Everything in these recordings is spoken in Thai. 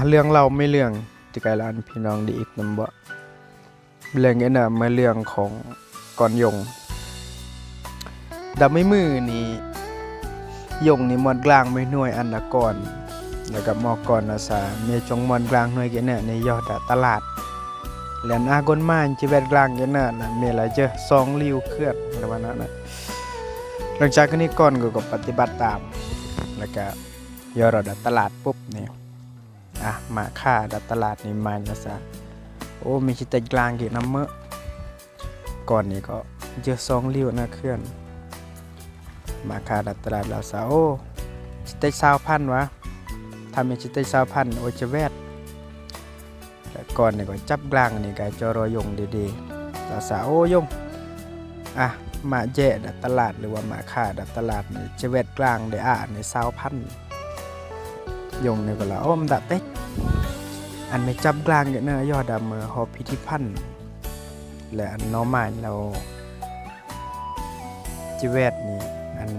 เรื่องเราไม่เรื่องที่ไกลลานพี่น้องดีอีกนำบ่เรื่องนี้น่ะมาเรื่องของก่อนยงดำไม่มือนี่ยงนี่มอนกลางไม่หน่วยอันนะก่อนแล้วก็มอก่อนนะซาเมจงมอนกลางหน่วยกันเนี่ยในยอดตลาดแลนอากอนมานจิเวดกลางกันน่ะนะเมละเจอ2ลิ้วเคลื่อนประมาณนั้นน่ะหลังจากนี้ก่อนก็ปฏิบัติตามแล้วก็ยอดตลาดปุ๊บนี่มาค่าดัตลาดนี่มาแล้วซะโอ้มีชิตกลางกี่น้ำเมื่อก่อนนี่ก็เจอ2ลิ้วนะเคลื่อนมาค่าดัตลาดแล้วซะโอ้ชิต20,000วะทำเป็นชิต20,000โอจะแวดแล้วก่อนนี่ก็จับกลางนี่ก็จรอยงดีๆแล้วซะโอ้ยงมาแย่ดัตลาดหรือว่ามาค่าดัตลาดนี่จะแวดกลางได้ใน20,000ยงนี่ก็ละโอ้มดัดเต็กอันไม่จับกลางเนี่ยยอดดำหอพิธีพันธ์และอันน้องใหม่เราจิเวตนี่อัน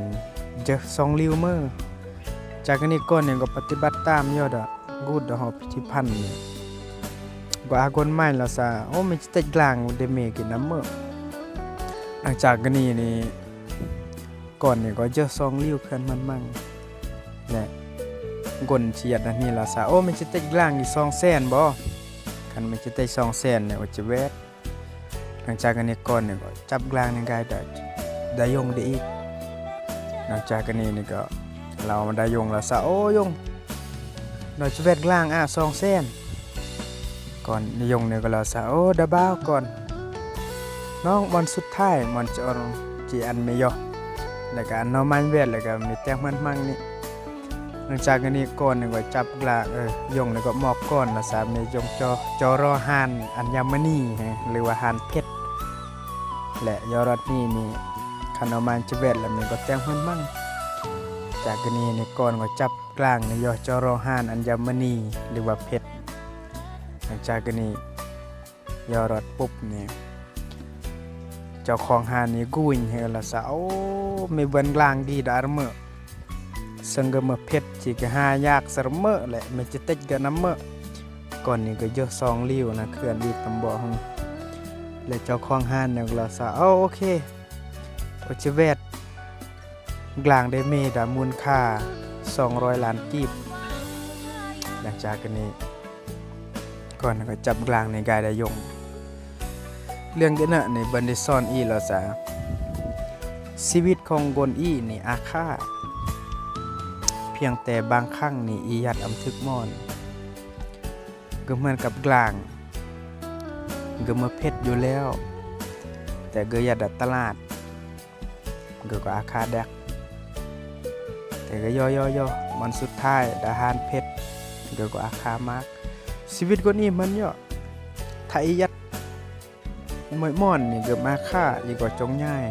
จะ2ลิ้วมือจากนี้ก่อนเนี่ยก็ปฏิบัติตามยอดกูดหอพิธีพันธ์นี่ก็อากนใหม่เราซะโอ้ไม่จับกลางเดเมกินน้ำมือหลังจากนี้นี่ก่อนเนี่ยก็จะ2ลิ้วขึ้นมันมั่งเนี่ยกลเฉียดอันนี้ล่ะซะโอ้มันจะเตะกลางอีก200,000บ่คันมันจะเตะ200,000เนี่ยว่าจะแวดหลังจากนี้ก่อนเนี่ยก็จับกลางในกายได้ยงได้อีกหลังจากนี้นี่ก็เรามาได้ยงแล้วซะโอ้ยงเราจะแวดกลาง200,000ก่อนยงเนี่ยก็แล้วซะโอ้ดาบ้าวก่อนน้องมันสุดท้ายมันจะจีอันไม่ยอแล้วก็อันน้องมันแวดแล้วก็มีแต้มมันมั่งนี่หลังจากนี้ก่อนนี่ก็จับกลางยงนี่ก็มอกก่อนนะ3ในยงจอรอหานอัญมณีหรือว่าหานเพชรและยอรดนี่ขนมมันจะเวทแล้วมันก็แต้งเพิ่นมั่งจากนี้นี่ก่อนก็จับกลางในยอจอรอหานอัญมณีหรือว่าเพชรหลังจากนี้ยอรดปุ๊บนี่เจ้าของหานนี่กุ้ยเฮละสาวมีเบิ้นกลางดีดาร์เมอสังเกตเพชรจีกหายากสรมะแหละมันจะติดกันน้ำเมะก่อนนี้ก็เยอะ2ลิ้วนะเคลื่อนดีตำบ่อของและเจ้าของห้านเนี่ยเราสาวโอเคโอเจเวตกลางได้เมดามูลค่า200 ล้านกีบหลังจากนี้ก่อนก็จับกลางในกายได้ยงเรื่องกันนะในบันดิซอนเราสาชีวิตของกนนี่อาฆาตเพียงแต่บางครั้งนี่อียัดอำทึกมอนก็เหมือนกับกลางก็มาเพชรอยู่แล้วแต่ก็ยัดตลาดก็อาคาแดกแต่ก็ย่อมันสุดท้ายดาหารเพชรก็อาคามากชีวิตคนนี้มันย่อไทยยัดมวยม่อนนี่ก็มาฆ่าอีกก็จงง่าย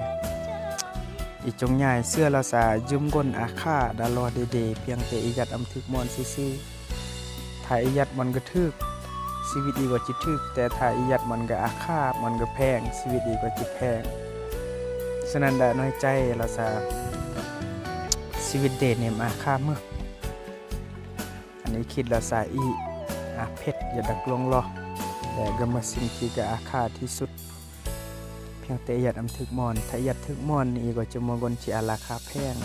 อีจงใหญ่เสื้อลาสายืมก้นอาฆาดารอเดเพียงแต่อียัดอำทึกมอนซื่อถ่ายอียัดมันก็ทึกชีวิตดีกว่าจิตทึกแต่ถ่ายอียัดมันก็อาฆามันก็แพงชีวิตดีกว่าจิตแพงฉะนั้นได้น้อยใจลาสาชีวิตเดชเนี่ยอาฆาเมื่ออันนี้คิดลาสาเพชรอย่าดักลงรอแต่ก็มาสิ่งที่ก็อาฆาที่สุดเพียงแต่ยัดอำทึกมอนถ้ายัดทึกมอนนี่ก็จะมองกนจีอาราคาแพง